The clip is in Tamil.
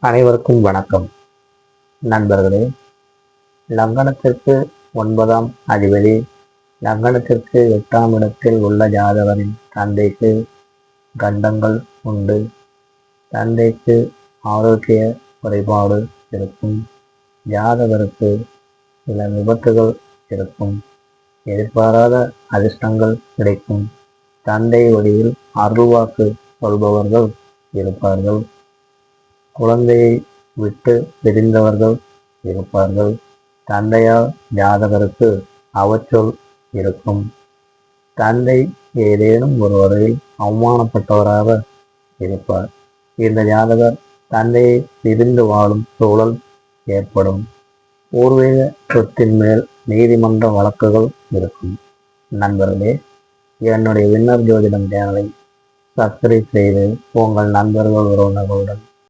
அனைவருக்கும் வணக்கம். நண்பர்களே, லக்னத்திற்கு 9ஆம் அதிபதி லக்னத்திற்கு 8ஆம் இடத்தில் உள்ள ஜாதகரின் தந்தைக்கு கண்டங்கள் உண்டு. தந்தைக்கு ஆரோக்கிய குறைபாடு இருக்கும். ஜாதகருக்கு சில விபத்துகள் இருக்கும். எதிர்பாராத அதிர்ஷ்டங்கள் கிடைக்கும். தந்தை வழியில் அருள்வாக்கு சொல்பவர்கள் இருப்பார்கள். குழந்தையை விட்டு பிரிந்தவர்கள் இருப்பார்கள். தந்தையால் ஜாதகருக்கு அவச்சொல் இருக்கும். தந்தை ஏதேனும் ஒரு வகையில் அவமானப்பட்டவராக இருப்பார். இந்த ஜாதகர் தந்தையை பிரிந்து வாழும் சூழல் ஏற்படும். பூர்வீக சொத்தின் மேல் நீதிமன்ற வழக்குகள் இருக்கும். நண்பர்களே, என்னுடைய வின்னர் ஜோதிடம் சேனலை சப்ஸ்கிரைப் செய்து உங்கள் நண்பர்கள் உறவினர்களுடன்